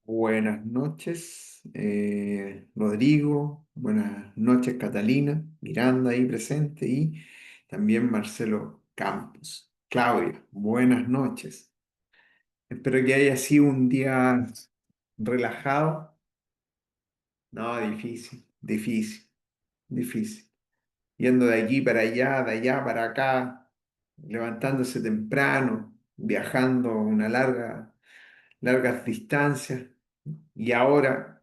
Buenas noches, Rodrigo. Buenas noches, Catalina, Miranda ahí presente y también Marcelo Campos. Claudia, buenas noches. Espero que haya sido un día relajado. No, difícil, difícil, difícil. Yendo de aquí para allá, de allá para acá, levantándose temprano, viajando largas distancias y ahora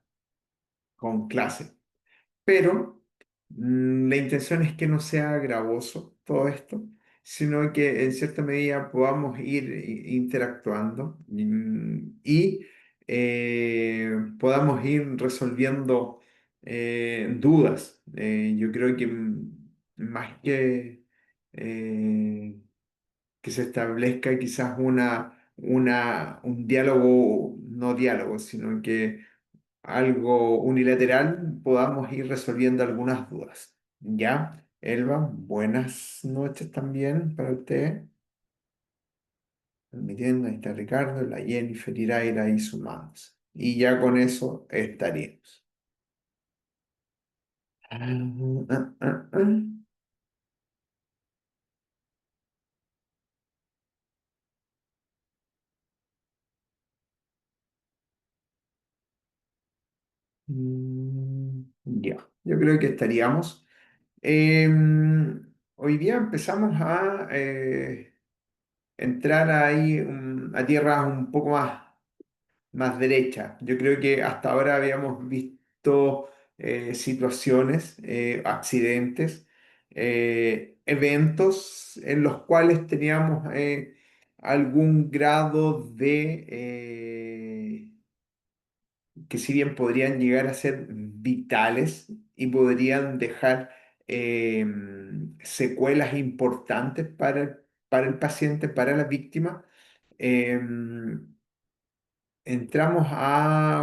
con clase. Pero la intención es que no sea gravoso todo esto, sino que en cierta medida podamos ir interactuando y podamos ir resolviendo dudas. Yo creo que más que se establezca quizás un diálogo, no diálogo, sino que algo unilateral, podamos ir resolviendo algunas dudas. ¿Ya? Elba, buenas noches también para usted. Permitiendo, ahí está Ricardo, la Jennifer Iraira ahí sumándose. Y ya con eso estaríamos. Ah. Ya, yo creo que estaríamos. Hoy día empezamos a entrar ahí a tierras un poco más derecha. Yo creo que hasta ahora habíamos visto situaciones, accidentes, eventos en los cuales teníamos algún grado que si bien podrían llegar a ser vitales y podrían dejar secuelas importantes para el paciente, para la víctima, entramos a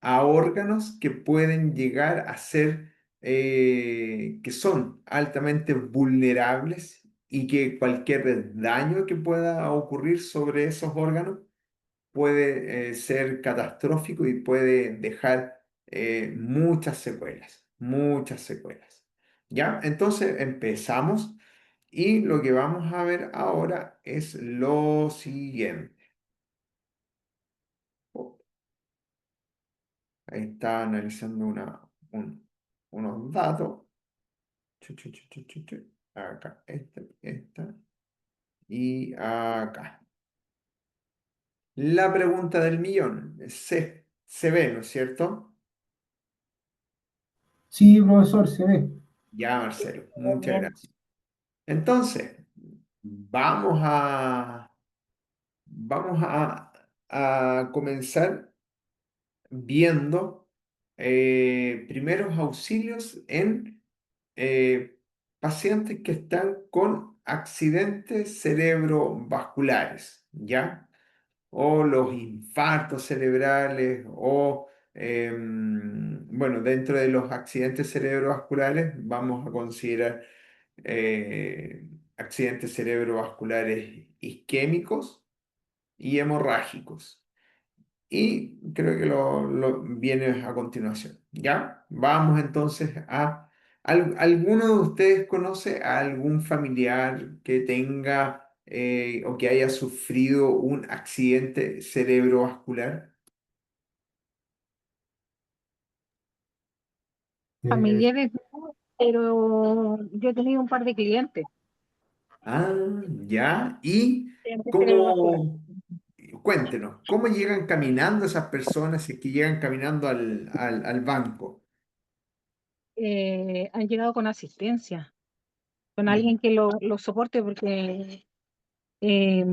órganos que pueden llegar a ser, que son altamente vulnerables y que cualquier daño que pueda ocurrir sobre esos órganos puede ser catastrófico y puede dejar muchas secuelas, muchas secuelas. ¿Ya? Entonces empezamos y lo que vamos a ver ahora es lo siguiente. Oh, ahí está analizando unos datos. Chu. Acá, esta y acá. La pregunta del millón. Se ve, ¿no es cierto? Sí, profesor, se ve. Ya, Marcelo, muchas gracias. Entonces, vamos a, vamos a comenzar viendo primeros auxilios en pacientes que están con accidentes cerebrovasculares, ¿ya? O los infartos cerebrales, o, bueno, dentro de los accidentes cerebrovasculares vamos a considerar accidentes cerebrovasculares isquémicos y hemorrágicos. Y creo que lo viene a continuación. ¿Ya? Vamos entonces a... ¿Alguno de ustedes conoce a algún familiar que tenga o que haya sufrido un accidente cerebrovascular? Eh, Familiares, no, pero yo he tenido un par de clientes Ah, ya. ¿Y clientes cerebrovasculares. cómo? Cuéntenos, ¿cómo llegan caminando esas personas si es que llegan caminando al banco? Han llegado con asistencia, con Mm. alguien que lo soporte porque eh,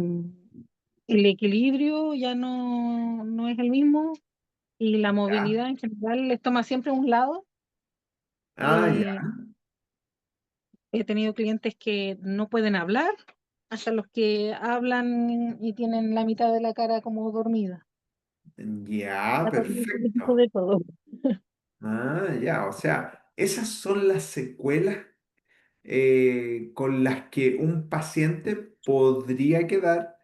el equilibrio ya no es el mismo y la Ya. movilidad en general les toma siempre un lado. Ah, ya. Eh, He tenido clientes que no pueden hablar, hasta los que hablan y tienen la mitad de la cara como dormida. Ya, Ha tenido un poquito perfecto. de todo. Ah, ya, o sea, esas son las secuelas con las que un paciente podría quedar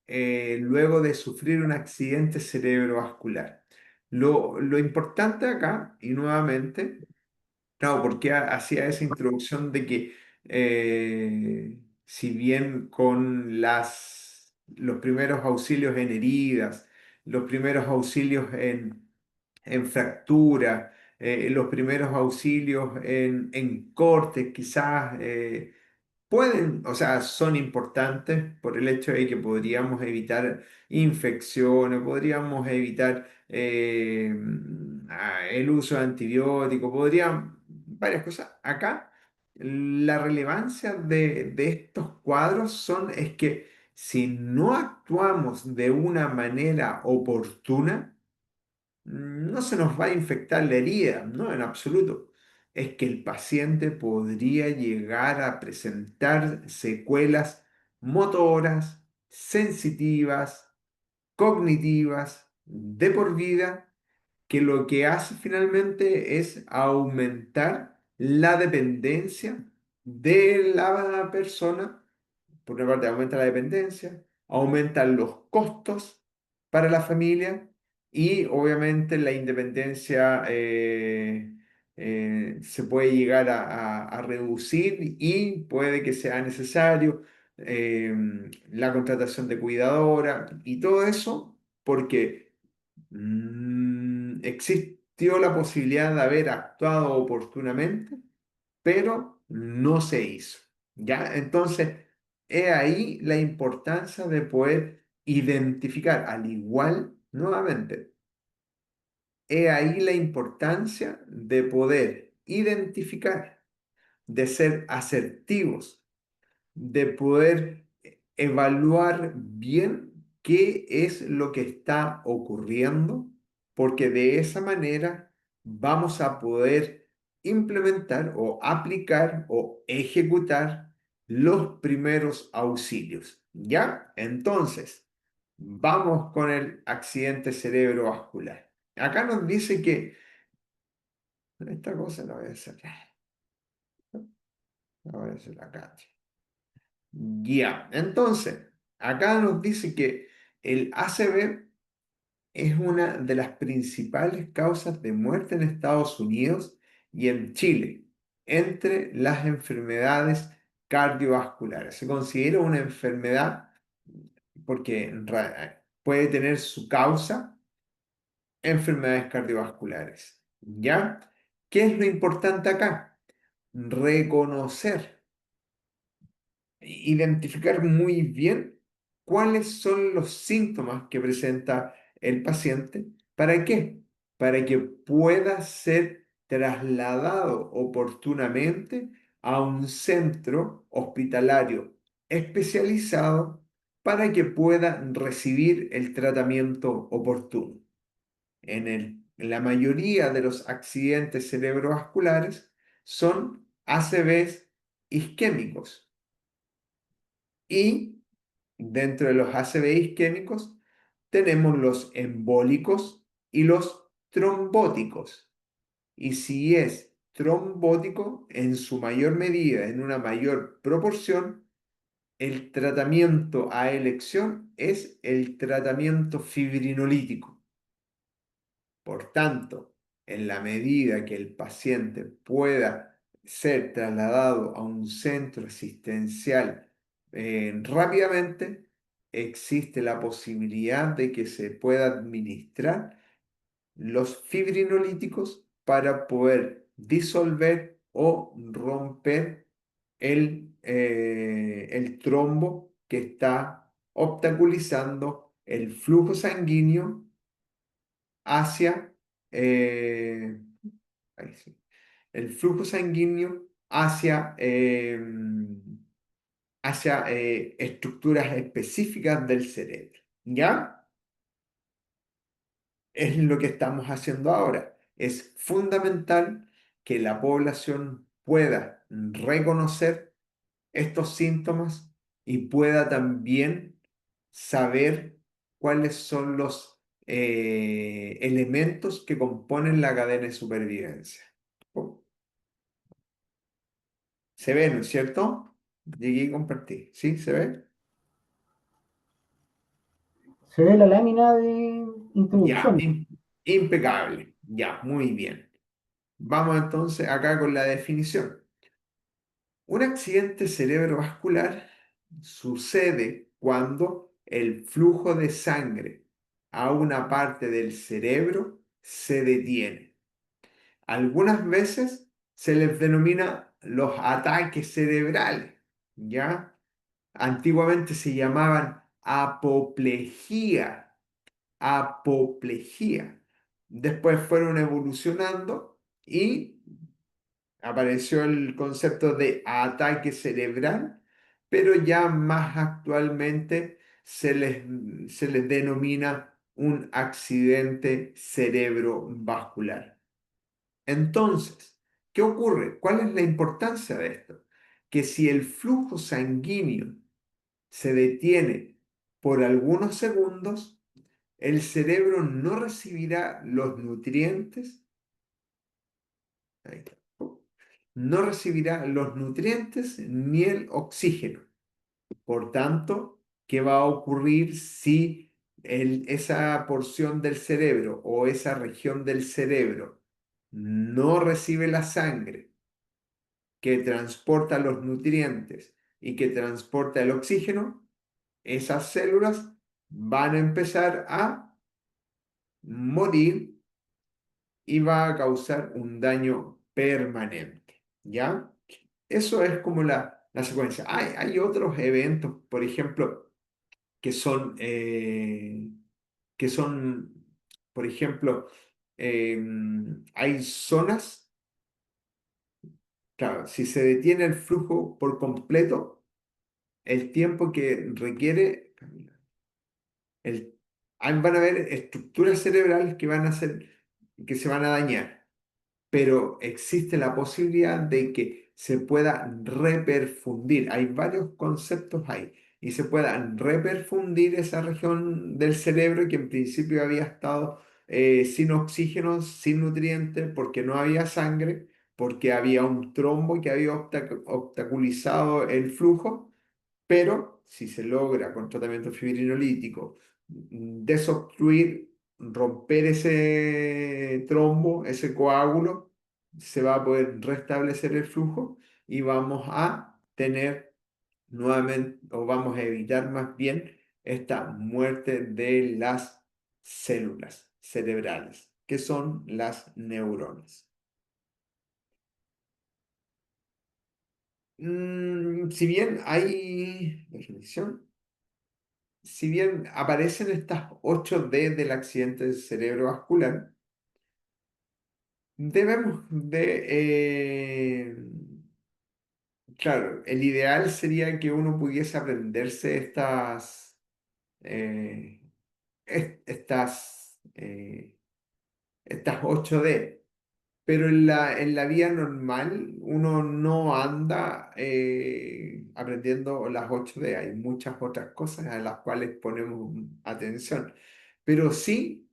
luego de sufrir un accidente cerebrovascular. Lo importante acá, y nuevamente, claro, porque hacía esa introducción de que si bien con los primeros auxilios en heridas, los primeros auxilios en fractura, los primeros auxilios en cortes, quizás pueden, o sea, son importantes por el hecho de que podríamos evitar infecciones, podríamos evitar el uso de antibióticos, podrían varias cosas. Acá la relevancia de estos cuadros es que si no actuamos de una manera oportuna, no se nos va a infectar la herida, no, en absoluto. Es que el paciente podría llegar a presentar secuelas motoras, sensitivas, cognitivas, de por vida, que lo que hace finalmente es aumentar la dependencia de la persona. Por una parte, aumenta la dependencia, aumentan los costos para la familia y obviamente la independencia se puede llegar a reducir y puede que sea necesario eh, la contratación de cuidadora y todo eso porque existió la posibilidad de haber actuado oportunamente, pero no se hizo. ¿Ya? Entonces, he ahí la importancia de poder identificar, al igual, nuevamente, he ahí la importancia de poder identificar, de ser asertivos, de poder evaluar bien qué es lo que está ocurriendo, porque de esa manera vamos a poder implementar o aplicar o ejecutar los primeros auxilios. ¿Ya? Entonces, vamos con el accidente cerebrovascular. Acá nos dice que esta cosa la voy a hacer, la voy a hacer acá. Ya, entonces, acá nos dice que el ACV es una de las principales causas de muerte en Estados Unidos y en Chile, entre las enfermedades cardiovasculares. Se considera una enfermedad porque puede tener su causa enfermedades cardiovasculares. ¿Ya? ¿Qué es lo importante acá? Reconocer identificar muy bien cuáles son los síntomas que presenta el paciente. ¿Para qué? Para que pueda ser trasladado oportunamente a un centro hospitalario especializado para que pueda recibir el tratamiento oportuno. En la mayoría de los accidentes cerebrovasculares son ACVs isquémicos y dentro de los ACV isquémicos tenemos los embólicos y los trombóticos. Y si es trombótico, en su mayor medida, en una mayor proporción, el tratamiento a elección es el tratamiento fibrinolítico. Por tanto, en la medida que el paciente pueda ser trasladado a un centro asistencial rápidamente, existe la posibilidad de que se pueda administrar los fibrinolíticos para poder disolver o romper el trombo que está obstaculizando el flujo sanguíneo hacia, ahí sí, el flujo sanguíneo hacia estructuras específicas del cerebro. ¿Ya? Es lo que estamos haciendo ahora. Es fundamental que la población pueda reconocer estos síntomas y pueda también saber cuáles son los elementos que componen la cadena de supervivencia. Oh, ¿se ve, no es cierto? Llegué y compartí. ¿Sí? ¿Se ve? Se ve la lámina de Ya, introducción. impecable. Ya, muy bien. Vamos entonces acá con la definición. Un accidente cerebrovascular sucede cuando el flujo de sangre a una parte del cerebro se detiene. Algunas veces se les denomina los ataques cerebrales, ¿ya? Antiguamente se llamaban apoplejía, apoplejía. Después fueron evolucionando y apareció el concepto de ataque cerebral, pero ya más actualmente se les denomina un accidente cerebrovascular. Entonces, ¿qué ocurre? ¿Cuál es la importancia de esto? Que si el flujo sanguíneo se detiene por algunos segundos, el cerebro no recibirá los nutrientes, ahí está, no recibirá los nutrientes ni el oxígeno. Por tanto, ¿qué va a ocurrir si esa porción del cerebro o esa región del cerebro no recibe la sangre que transporta los nutrientes y que transporta el oxígeno? Esas células van a empezar a morir y va a causar un daño permanente, ¿ya? Eso es como la secuencia. Hay otros eventos, por ejemplo, que son, eh, que son, por ejemplo, hay zonas, claro, si se detiene el flujo por completo, el tiempo que requiere, el, van a haber estructuras cerebrales que van a ser, que se van a dañar, pero existe la posibilidad de que se pueda reperfundir. Hay varios conceptos ahí. Y se pueda reperfundir esa región del cerebro que en principio había estado sin oxígeno, sin nutrientes, porque no había sangre, porque había un trombo que había obstaculizado el flujo, pero si se logra con tratamiento fibrinolítico desobstruir, romper ese trombo, ese coágulo, se va a poder restablecer el flujo y vamos a tener nuevamente, o vamos a evitar más bien, esta muerte de las células cerebrales, que son las neuronas. Si bien hay definición, si bien aparecen estas 8D del accidente cerebrovascular, debemos claro, el ideal sería que uno pudiese aprenderse eh, estas 8D. Pero en la vida normal uno no anda aprendiendo las 8D. Hay muchas otras cosas a las cuales ponemos atención. Pero sí,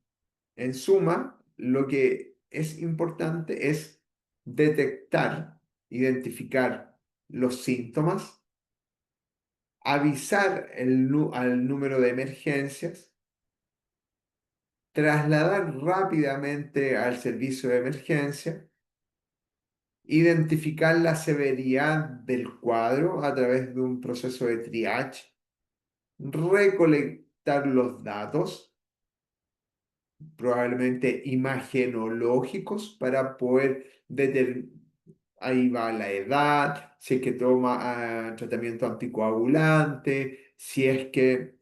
en suma, lo que es importante es detectar, identificar los síntomas, avisar al número de emergencias, trasladar rápidamente al servicio de emergencia, identificar la severidad del cuadro a través de un proceso de triage, recolectar los datos, probablemente imagenológicos, para poder determinar, ahí va la edad, si es que toma tratamiento anticoagulante, si es que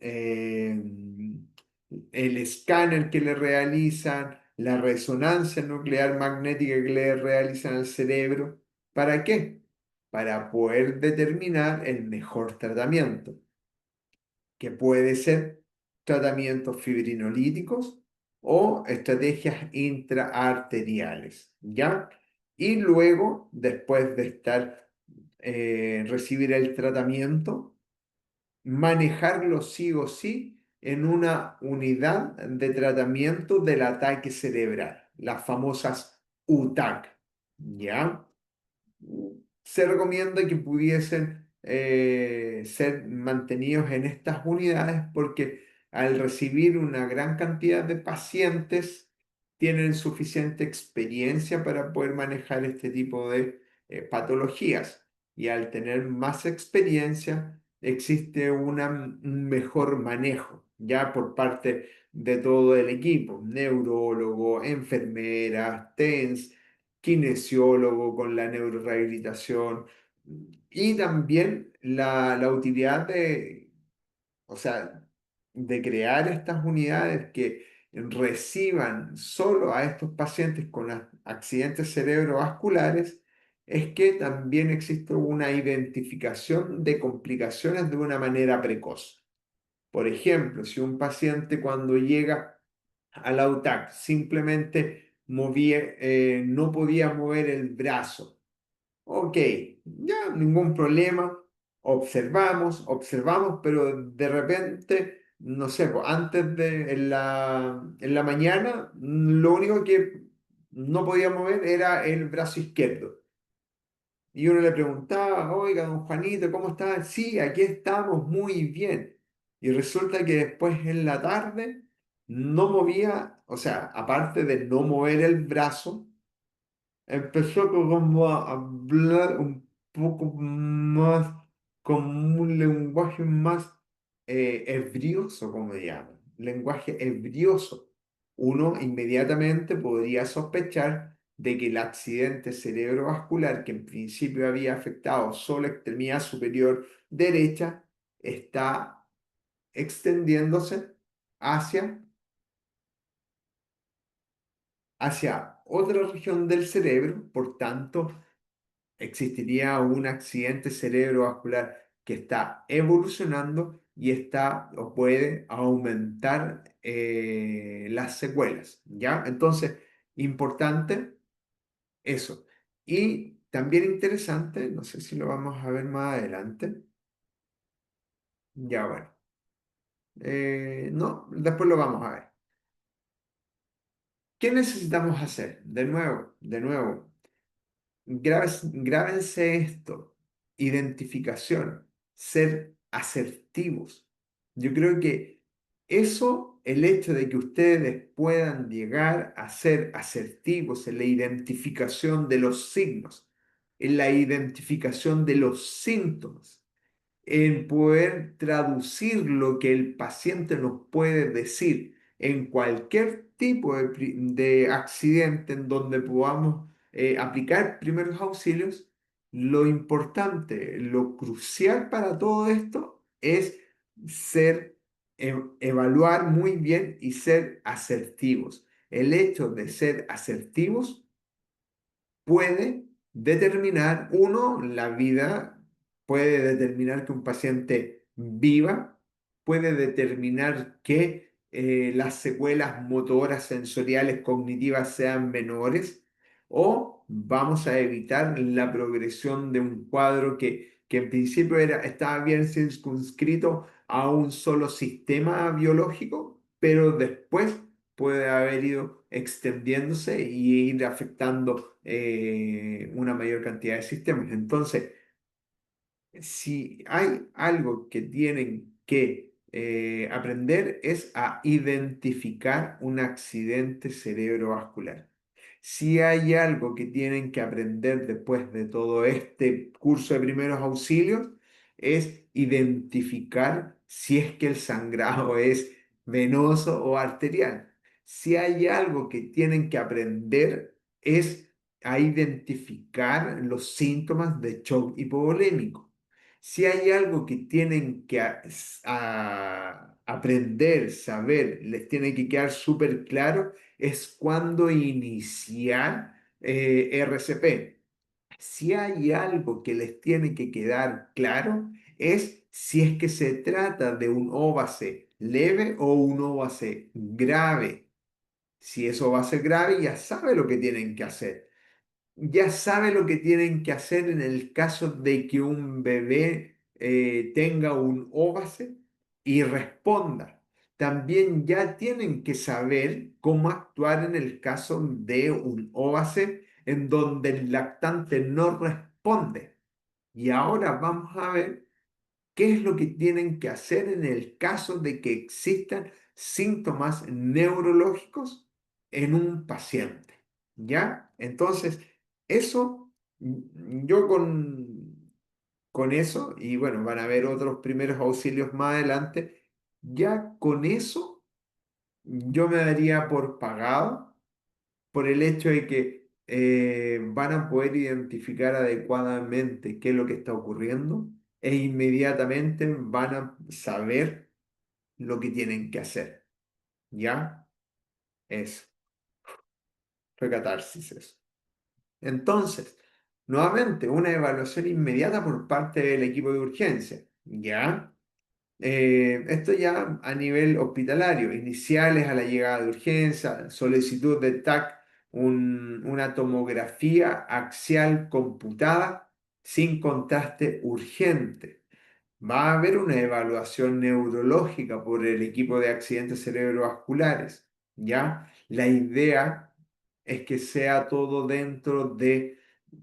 el escáner que le realizan, la resonancia nuclear magnética que le realizan al cerebro. ¿Para qué? Para poder determinar el mejor tratamiento, que puede ser tratamientos fibrinolíticos o estrategias intraarteriales, ¿ya? Y luego, después de recibir el tratamiento, manejarlo sí o sí en una unidad de tratamiento del ataque cerebral, las famosas UTAC, ¿ya? Se recomienda que pudiesen ser mantenidos en estas unidades porque al recibir una gran cantidad de pacientes, tienen suficiente experiencia para poder manejar este tipo de patologías. Y al tener más experiencia, existe un mejor manejo, ya por parte de todo el equipo, neurólogo, enfermeras, TENS, kinesiólogo con la neurorehabilitación y también la utilidad de, o sea, de crear estas unidades que reciban solo a estos pacientes con accidentes cerebrovasculares, es que también existe una identificación de complicaciones de una manera precoz. Por ejemplo, si un paciente cuando llega a la UTAC simplemente no podía mover el brazo. Ok, ya, ningún problema. Observamos, pero de repente, no sé, pues, antes en la mañana, lo único que no podía mover era el brazo izquierdo. Y uno le preguntaba, oiga, don Juanito, ¿cómo está? Sí, aquí estamos muy bien. Y resulta que después en la tarde no movía, o sea, aparte de no mover el brazo, empezó como a hablar un poco más, con un lenguaje más ebrioso, como llaman, lenguaje ebrioso. Uno inmediatamente podría sospechar de que el accidente cerebrovascular, que en principio había afectado solo la extremidad superior derecha, está extendiéndose hacia otra región del cerebro, por tanto, existiría un accidente cerebrovascular que está evolucionando y está o puede aumentar las secuelas, ¿ya? Entonces, importante eso. Y también interesante, no sé si lo vamos a ver más adelante, ya bueno, no, después lo vamos a ver. ¿Qué necesitamos hacer? De nuevo, grábense esto, identificación, ser asertivos. Yo creo que eso, el hecho de que ustedes puedan llegar a ser asertivos en la identificación de los signos, en la identificación de los síntomas, en poder traducir lo que el paciente nos puede decir en cualquier tipo de accidente en donde podamos aplicar primeros auxilios, lo importante, lo crucial para todo esto es evaluar muy bien y ser asertivos. El hecho de ser asertivos puede determinar, uno, la vida, puede determinar que un paciente viva, puede determinar que las secuelas motoras, sensoriales, cognitivas sean menores, o vamos a evitar la progresión de un cuadro que en principio estaba bien circunscrito a un solo sistema biológico, pero después puede haber ido extendiéndose y ir afectando una mayor cantidad de sistemas. Entonces, si hay algo que tienen que aprender es a identificar un accidente cerebrovascular. Si hay algo que tienen que aprender después de todo este curso de primeros auxilios, es identificar si es que el sangrado es venoso o arterial. Si hay algo que tienen que aprender es a identificar los síntomas de shock hipovolémico. Si hay algo que tienen que aprender, saber, les tiene que quedar súper claro, es cuándo iniciar RCP. Si hay algo que les tiene que quedar claro, es si es que se trata de un óvase leve o un óvase grave. Si es óvase grave, ya sabe lo que tienen que hacer, ya sabe lo que tienen que hacer en el caso de que un bebé tenga un óvase y responda. También ya tienen que saber cómo actuar en el caso de un óvase en donde el lactante no responde. Y ahora vamos a ver qué es lo que tienen que hacer en el caso de que existan síntomas neurológicos en un paciente. ¿Ya? Entonces, eso, yo con eso, y bueno, van a haber otros primeros auxilios más adelante, ya con eso yo me daría por pagado por el hecho de que van a poder identificar adecuadamente qué es lo que está ocurriendo e inmediatamente van a saber lo que tienen que hacer. ¿Ya? Eso, fue catarsis eso. Entonces, nuevamente, una evaluación inmediata por parte del equipo de urgencia. ¿Ya? Esto ya a nivel hospitalario, iniciales a la llegada de urgencia, solicitud de TAC, una tomografía axial computada sin contraste urgente. Va a haber una evaluación neurológica por el equipo de accidentes cerebrovasculares, ¿ya? La idea es que sea todo dentro de,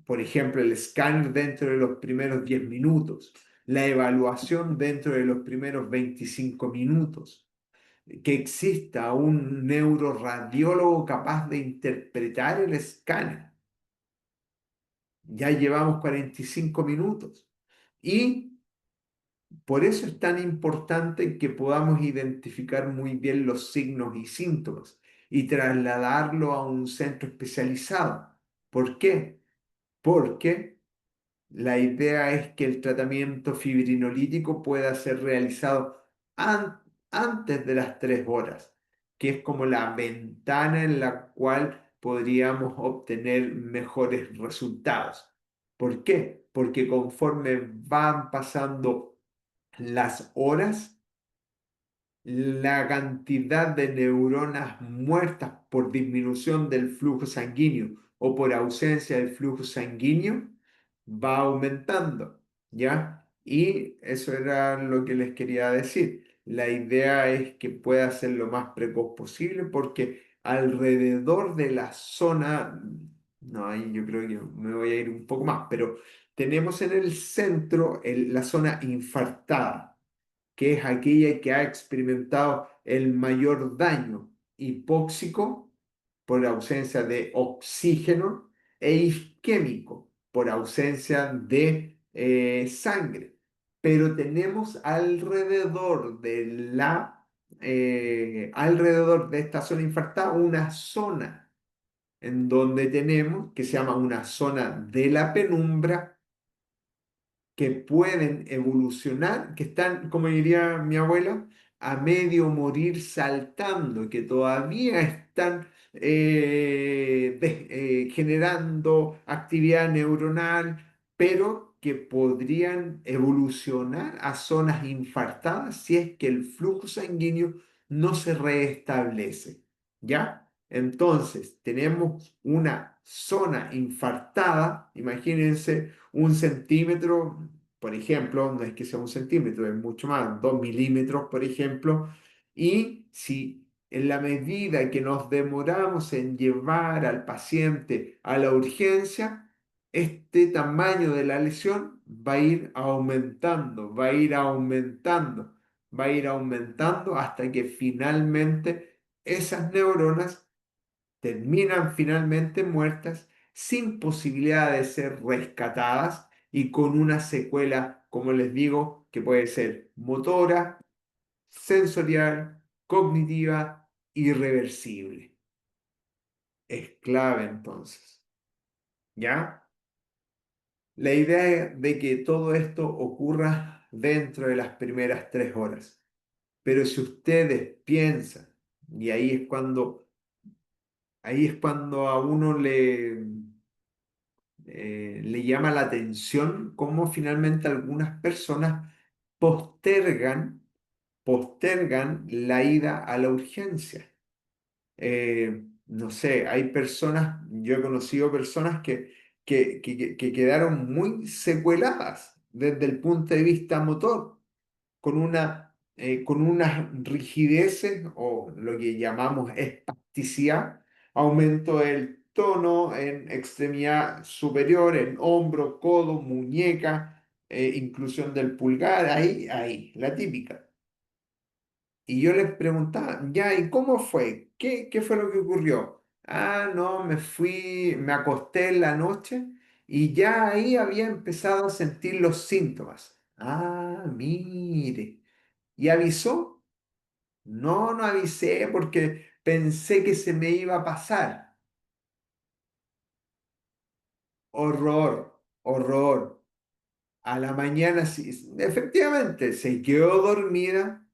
por ejemplo, el escáner dentro de los primeros 10 minutos, la evaluación dentro de los primeros 25 minutos, que exista un neuroradiólogo capaz de interpretar el escáner. Ya llevamos 45 minutos. Y por eso es tan importante que podamos identificar muy bien los signos y síntomas y trasladarlo a un centro especializado. ¿Por qué? Porque la idea es que el tratamiento fibrinolítico pueda ser realizado antes de las 3 horas, que es como la ventana en la cual podríamos obtener mejores resultados. ¿Por qué? Porque conforme van pasando las horas, la cantidad de neuronas muertas por disminución del flujo sanguíneo o por ausencia del flujo sanguíneo va aumentando, ¿ya? Y eso era lo que les quería decir. La idea es que pueda ser lo más precoz posible porque alrededor de la zona, no, ahí yo creo que me voy a ir un poco más, pero tenemos en el centro la zona infartada que es aquella que ha experimentado el mayor daño hipóxico por ausencia de oxígeno e isquémico por ausencia de sangre. Pero tenemos alrededor de esta zona infartada una zona en donde tenemos, que se llama una zona de la penumbra, que pueden evolucionar, que están, como diría mi abuela, a medio morir saltando, que todavía están generando actividad neuronal, pero que podrían evolucionar a zonas infartadas si es que el flujo sanguíneo no se restablece. ¿Ya? Entonces, tenemos una zona infartada, imagínense 1 centímetro, por ejemplo, no es que sea 1 centímetro, es mucho más, 2 milímetros, por ejemplo, y si en la medida que nos demoramos en llevar al paciente a la urgencia, este tamaño de la lesión va a ir aumentando, va a ir aumentando, va a ir aumentando hasta que finalmente esas neuronas terminan finalmente muertas sin posibilidad de ser rescatadas y con una secuela, como les digo, que puede ser motora, sensorial, cognitiva, irreversible. Es clave entonces, ¿ya? La idea es de que todo esto ocurra dentro de las primeras 3 horas. Pero si ustedes piensan, y ahí es cuando a uno le llama la atención cómo finalmente algunas personas postergan, postergan la ida a la urgencia. No sé, hay personas, yo he conocido personas que quedaron muy secueladas desde el punto de vista motor con unas rigideces o lo que llamamos espasticidad, aumento del tono en extremidad superior, en hombro, codo, muñeca, inclusión del pulgar, ahí, la típica. Y yo les preguntaba, ya, ¿y cómo fue? ¿Qué fue lo que ocurrió? Ah, no, me acosté en la noche y ya ahí había empezado a sentir los síntomas. Ah, mire. ¿Y avisó? No, no avisé porque pensé que se me iba a pasar. Horror, horror. A la mañana, sí, efectivamente, se quedó dormida.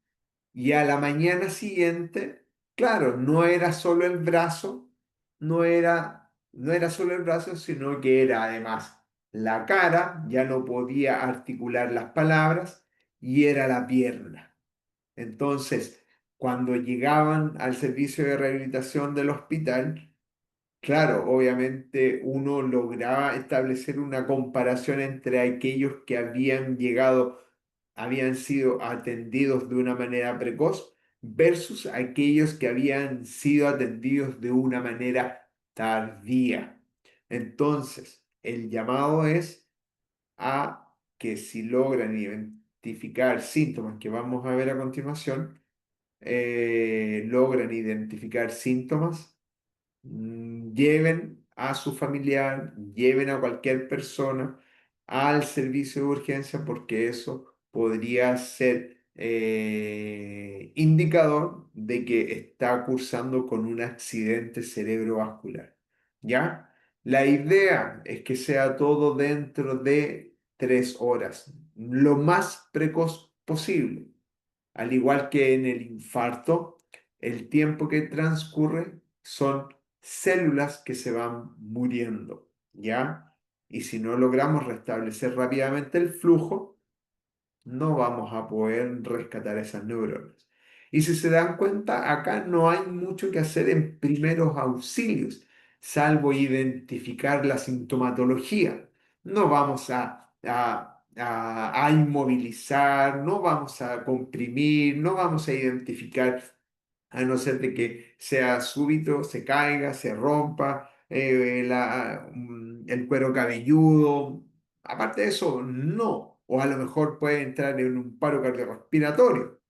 Y a la mañana siguiente, claro, no era solo el brazo, no era solo el brazo, sino que era además la cara, ya no podía articular las palabras, y era la pierna. Entonces, cuando llegaban al servicio de rehabilitación del hospital, claro, obviamente uno lograba establecer una comparación entre aquellos que habían sido atendidos de una manera precoz versus aquellos que habían sido atendidos de una manera tardía. Entonces, el llamado es a que si logran identificar síntomas que vamos a ver a continuación, logran identificar síntomas, lleven a su familiar, lleven a cualquier persona al servicio de urgencia porque eso podría ser indicador de que está cursando con un accidente cerebrovascular. ¿Ya? La idea es que sea todo dentro de 3 horas, lo más precoz posible. Al igual que en el infarto, el tiempo que transcurre son células que se van muriendo, ¿ya? Y si no logramos restablecer rápidamente el flujo, no vamos a poder rescatar esas neuronas. Y si se dan cuenta, acá no hay mucho que hacer en primeros auxilios, salvo identificar la sintomatología. No vamos a inmovilizar, no vamos a comprimir, no vamos a identificar, a no ser de que sea súbito, se caiga, se rompa el cuero cabelludo. Aparte de eso, no. O a lo mejor puede entrar en un paro cardiorrespiratorio.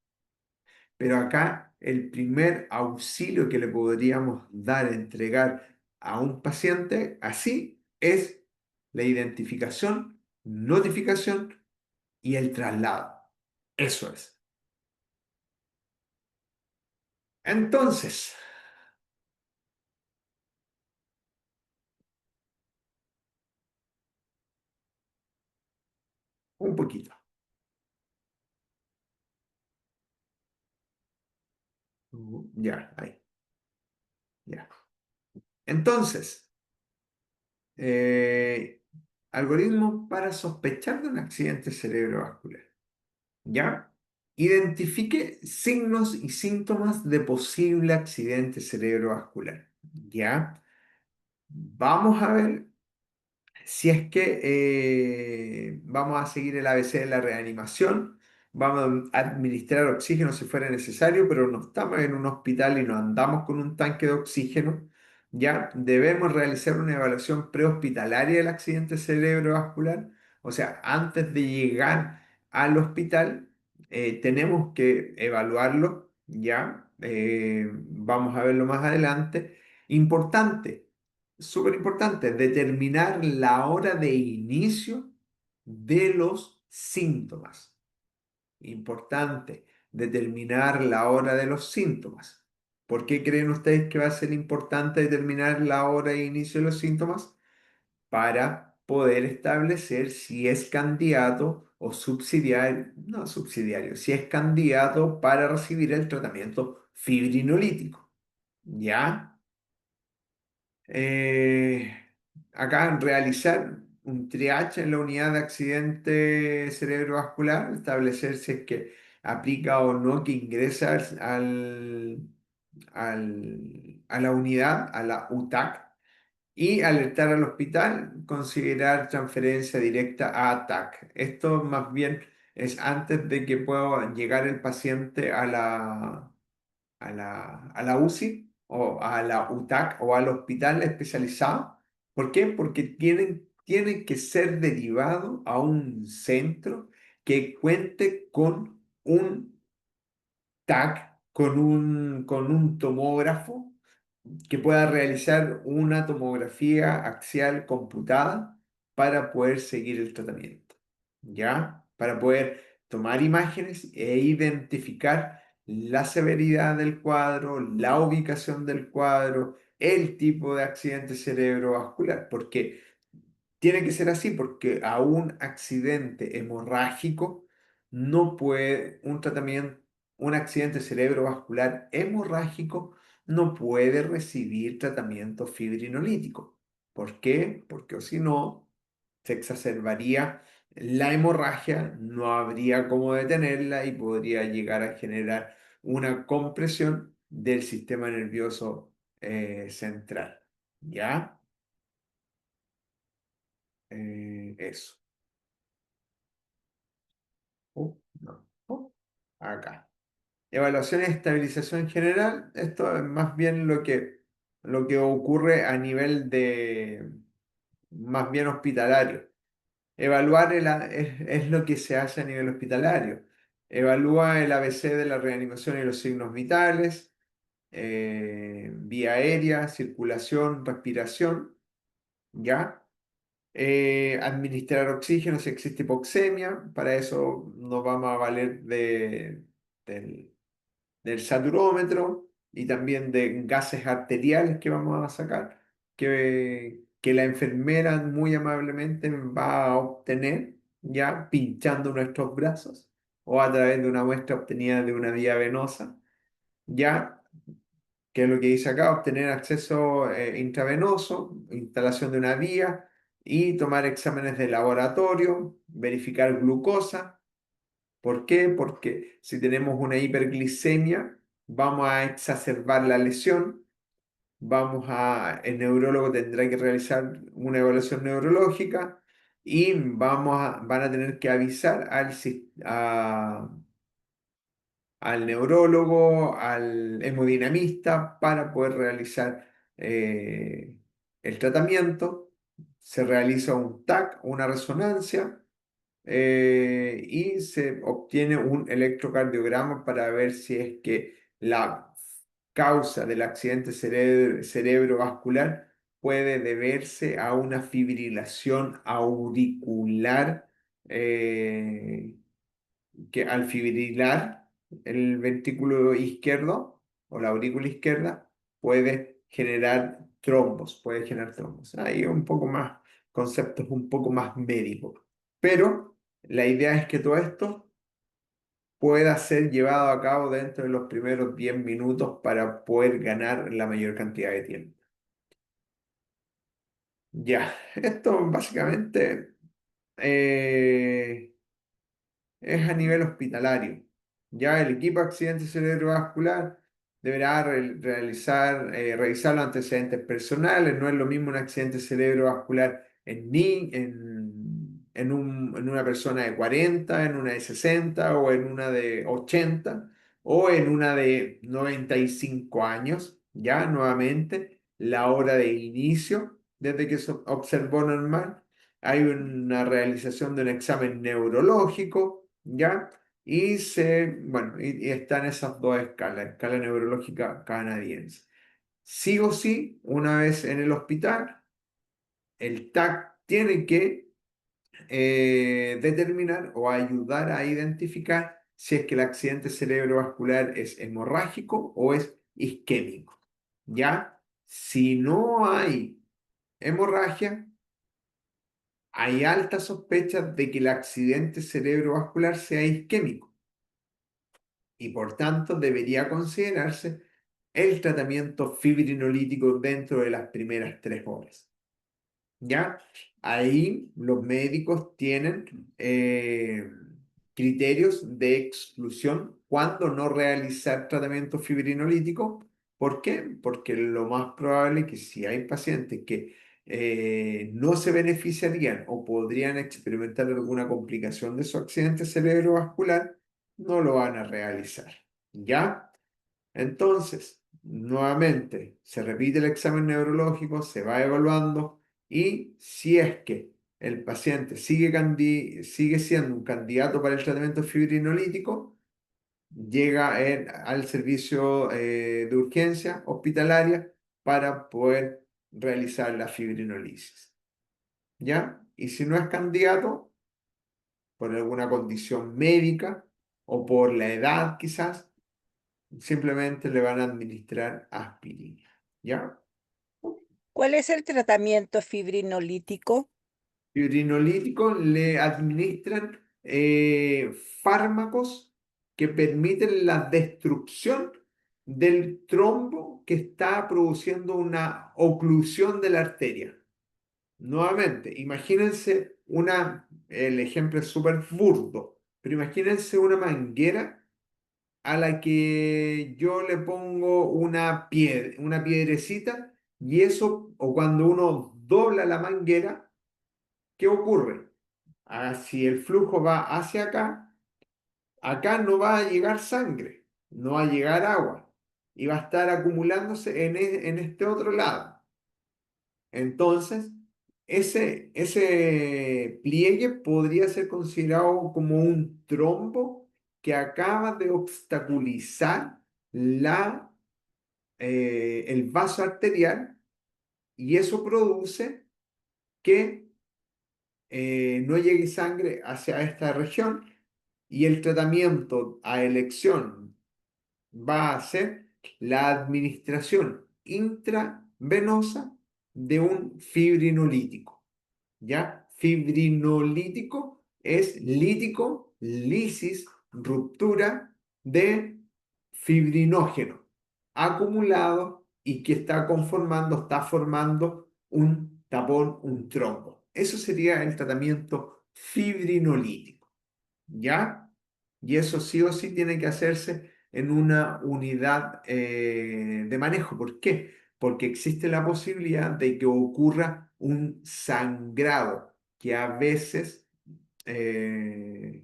Pero acá el primer auxilio que le podríamos dar, entregar a un paciente así es la identificación, notificación y el traslado. Eso es. Entonces, un poquito. Ya, ahí, ya. Entonces, eh, algoritmo para sospechar de un accidente cerebrovascular. ¿Ya? Identifique signos y síntomas de posible accidente cerebrovascular. ¿Ya? Vamos a ver si es que vamos a seguir el ABC de la reanimación, vamos a administrar oxígeno si fuera necesario, pero no estamos en un hospital y no andamos con un tanque de oxígeno, ya debemos realizar una evaluación prehospitalaria del accidente cerebrovascular, o sea, antes de llegar al hospital, tenemos que evaluarlo, ya. Vamos a verlo más adelante. Importante, súper importante, determinar la hora de inicio de los síntomas. Importante, determinar la hora de los síntomas. ¿Por qué creen ustedes que va a ser importante determinar la hora de inicio de los síntomas? Para poder establecer si es candidato o subsidiario, no subsidiario, si es candidato para recibir el tratamiento fibrinolítico. ¿Ya? Eh, Acá realizar un triage en la unidad de accidente cerebrovascular, establecer si es que aplica o no que ingresa a la unidad, a la UTAC, y alertar al hospital, considerar transferencia directa a TAC. Esto más bien es antes de que pueda llegar el paciente a la UCI o a la UTAC o al hospital especializado. ¿Por qué? Porque tienen tiene que ser derivado a un centro que cuente con un TAC, con un tomógrafo que pueda realizar una tomografía axial computada para poder seguir el tratamiento, ¿ya? Para poder tomar imágenes e identificar la severidad del cuadro, la ubicación del cuadro, el tipo de accidente cerebrovascular, porque tiene que ser así, porque a un accidente hemorrágico no puede, un accidente cerebrovascular hemorrágico no puede recibir tratamiento fibrinolítico. ¿Por qué? Porque o si no, se exacerbaría la hemorragia, no habría cómo detenerla y podría llegar a generar una compresión del sistema nervioso central. ¿Ya? Eso. No. Acá. Evaluación y estabilización general. Esto es más bien lo que ocurre a nivel de, más bien hospitalario. Evaluar es lo que se hace a nivel hospitalario. Evalúa el ABC de la reanimación y los signos vitales, vía aérea, circulación, respiración, ¿ya? Administrar oxígeno si existe hipoxemia, para eso nos vamos a valer del, del saturómetro y también de gases arteriales que vamos a sacar, que la enfermera muy amablemente va a obtener ya pinchando nuestros brazos o a través de una muestra obtenida de una vía venosa, ya que es lo que dice acá, obtener acceso intravenoso, instalación de una vía y tomar exámenes de laboratorio, verificar glucosa. ¿Por qué? Porque si tenemos una hiperglicemia, vamos a exacerbar la lesión, el neurólogo tendrá que realizar una evaluación neurológica y van a tener que avisar al neurólogo, al hemodinamista para poder realizar el tratamiento. Se realiza un TAC, una resonancia, y se obtiene un electrocardiograma para ver si es que la causa del accidente cerebrovascular puede deberse a una fibrilación auricular, que al fibrilar el ventrículo izquierdo o la aurícula izquierda puede generar trombos, puede generar trombos. Ahí un poco más, conceptos un poco más médicos. Pero la idea es que todo esto pueda ser llevado a cabo dentro de los primeros 10 minutos para poder ganar la mayor cantidad de tiempo. Ya, esto básicamente es a nivel hospitalario. Ya el equipo de accidente cerebrovascular deberá revisar los antecedentes personales. No es lo mismo un accidente cerebrovascular en una persona de 40, en una de 60 o en una de 80 o en una de 95 años. Ya nuevamente la hora de inicio, desde que se observó normal, hay una realización de un examen neurológico, ¿ya? Bueno, y están esas dos escalas, escala neurológica canadiense. Sí o sí, una vez en el hospital, el TAC tiene que determinar o ayudar a identificar si es que el accidente cerebrovascular es hemorrágico o es isquémico, ¿ya? Si no hay hemorragia, hay altas sospechas de que el accidente cerebrovascular sea isquémico y por tanto debería considerarse el tratamiento fibrinolítico dentro de las primeras 3 horas. ¿Ya? Ahí los médicos tienen criterios de exclusión cuando no realizar tratamiento fibrinolítico. ¿Por qué? Porque lo más probable es que si hay pacientes que no se beneficiarían o podrían experimentar alguna complicación de su accidente cerebrovascular, no lo van a realizar. ¿Ya? Entonces, nuevamente, se repite el examen neurológico, se va evaluando y si es que el paciente sigue siendo un candidato para el tratamiento fibrinolítico, llega al servicio de urgencia hospitalaria para poder realizar la fibrinolisis. ¿Ya? Y si no es candidato, por alguna condición médica o por la edad quizás, simplemente le van a administrar aspirina. ¿Ya? ¿Cuál es el tratamiento fibrinolítico? Fibrinolítico le administran fármacos que permiten la destrucción del trombo que está produciendo una oclusión de la arteria. Nuevamente, imagínense el ejemplo es súper burdo, pero imagínense una manguera a la que yo le pongo una piedrecita y eso, o cuando uno dobla la manguera, ¿qué ocurre? Si el flujo va hacia acá, acá no va a llegar sangre, no va a llegar agua y va a estar acumulándose en este otro lado. Entonces, ese pliegue podría ser considerado como un trombo que acaba de obstaculizar el vaso arterial y eso produce que no llegue sangre hacia esta región y el tratamiento a elección va a ser la administración intravenosa de un fibrinolítico. ¿Ya? Fibrinolítico es lítico, lisis, ruptura de fibrinógeno acumulado y que está formando un tapón, un trombo. Eso sería el tratamiento fibrinolítico. ¿Ya? Y eso sí o sí tiene que hacerse en una unidad de manejo. ¿Por qué? Porque existe la posibilidad de que ocurra un sangrado que a veces eh,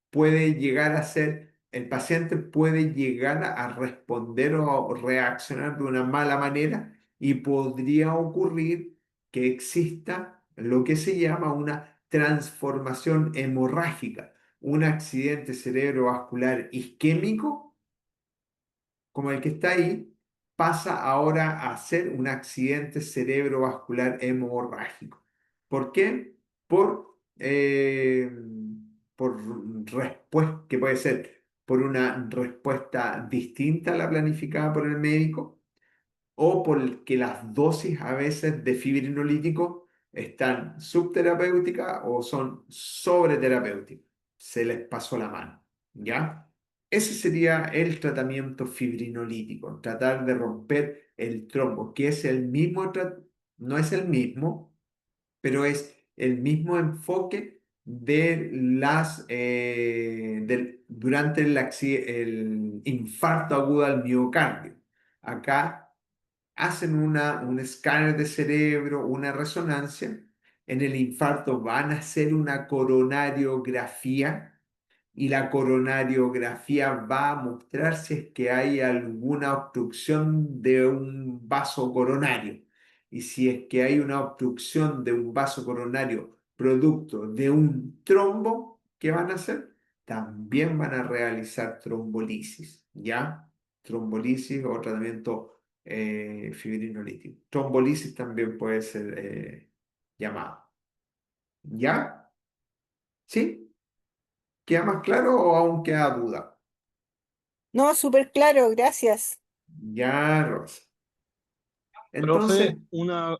puede llegar a ser, el paciente puede llegar a responder o reaccionar de una mala manera y podría ocurrir que exista lo que se llama una transformación hemorrágica, un accidente cerebrovascular isquémico como el que está ahí, pasa ahora a ser un accidente cerebrovascular hemorrágico. ¿Por qué? Por respuesta, que puede ser por una respuesta distinta a la planificada por el médico, o porque las dosis a veces de fibrinolítico están subterapéuticas o son sobreterapéuticas. Se les pasó la mano, ¿ya? Ese sería el tratamiento fibrinolítico, tratar de romper el trombo, que es el mismo, no es el mismo, pero es el mismo enfoque durante el infarto agudo al miocardio. Acá hacen un escáner de cerebro, una resonancia. En el infarto van a hacer una coronariografía y la coronariografía va a mostrar si es que hay alguna obstrucción de un vaso coronario. Y si es que hay una obstrucción de un vaso coronario producto de un trombo, ¿qué van a hacer? También van a realizar trombolisis, ¿ya? Trombolisis o tratamiento fibrinolítico. Trombolisis también puede ser llamado. ¿Ya? ¿Sí? ¿Queda más claro o aún queda duda? No, súper claro, gracias. Ya, Rosa. Profe, Entonces, una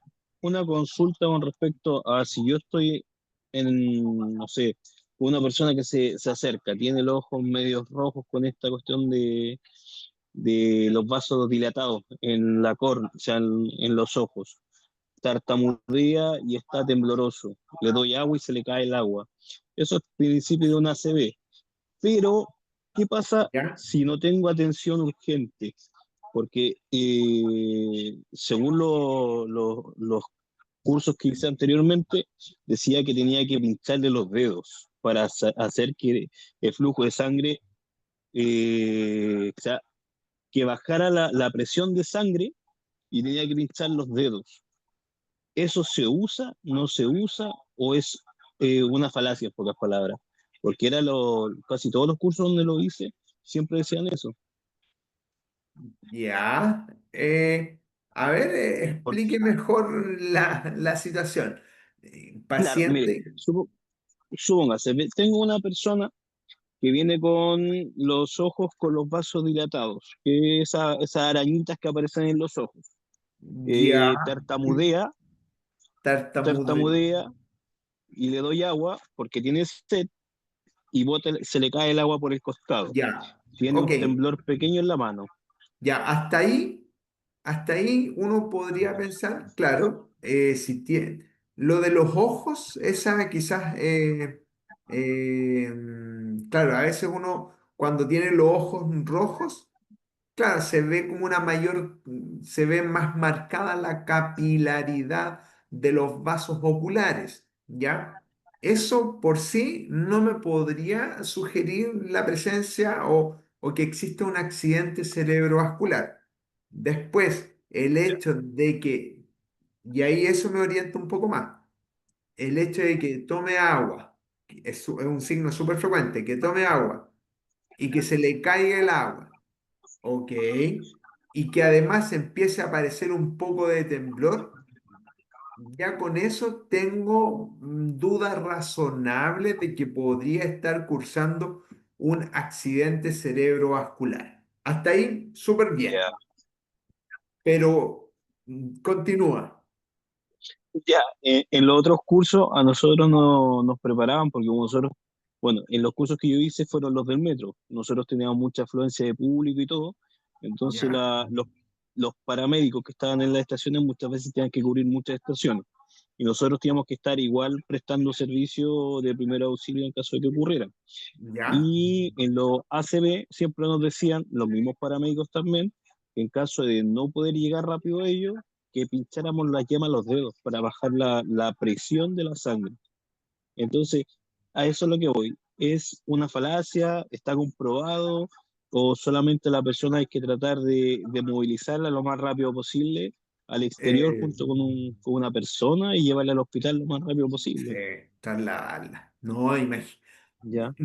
consulta con respecto a si yo estoy no sé, una persona que se acerca, tiene los ojos medios rojos con esta cuestión de los vasos dilatados en la córnea, o sea, en los ojos, tartamudea y está tembloroso. Le doy agua y se le cae el agua. Eso es principio de una ACV. Pero, ¿qué pasa ya, si no tengo atención urgente? Porque según los cursos que hice anteriormente, decía que tenía que pincharle los dedos para hacer que el flujo de sangre, o sea, que bajara la presión de sangre y tenía que pinchar los dedos. ¿eso se usa, no se usa o es una falacia en pocas palabras? Porque casi todos los cursos donde lo hice siempre decían eso. Ya. A ver, Porque, explique mejor la situación. claro, mire, Paciente. supóngase, tengo una persona que viene con los ojos con los vasos dilatados, que esas arañitas que aparecen en los ojos. Ya. Tartamudea, Tartamudeo. tartamudea y le doy agua porque tiene sed y se le cae el agua por el costado. Ya. Tiene Ok. un temblor pequeño en la mano. Ya. Hasta ahí uno podría pensar, claro, si tiene lo de los ojos, esa quizás, claro, a veces uno cuando tiene los ojos rojos, claro, se ve como una mayor, se ve más marcada la capilaridad de los vasos oculares, ¿ya? Eso por sí no me podría sugerir la presencia o que exista un accidente cerebrovascular. Después, el hecho de que, y ahí eso me orienta un poco más, el hecho de que tome agua, es un signo súper frecuente, que tome agua y que se le caiga el agua. Ok. Y que además empiece a aparecer un poco de temblor, ya con eso tengo dudas razonables de que podría estar cursando un accidente cerebrovascular. Hasta ahí, súper Ya. bien. Pero continúa. Ya, en los otros cursos a nosotros no, nos preparaban porque como nosotros, bueno, en los cursos que yo hice fueron los del metro. Nosotros teníamos mucha afluencia de público y todo. Entonces Ya, los paramédicos que estaban en las estaciones muchas veces tenían que cubrir muchas estaciones. Y nosotros teníamos que estar igual prestando servicio de primer auxilio en caso de que ocurriera. ya. Y en los ACB siempre nos decían, los mismos paramédicos también, que en caso de no poder llegar rápido a ellos, que pincháramos la yema a los dedos para bajar la presión de la sangre. Entonces, a eso es lo que voy. ¿Es una falacia? ¿Está comprobado? ¿O solamente la persona hay que tratar de movilizarla lo más rápido posible al exterior Eh, junto con una persona y llevarla al hospital lo más rápido sí, posible? trasladarla. No, imagínate. ¿Ya?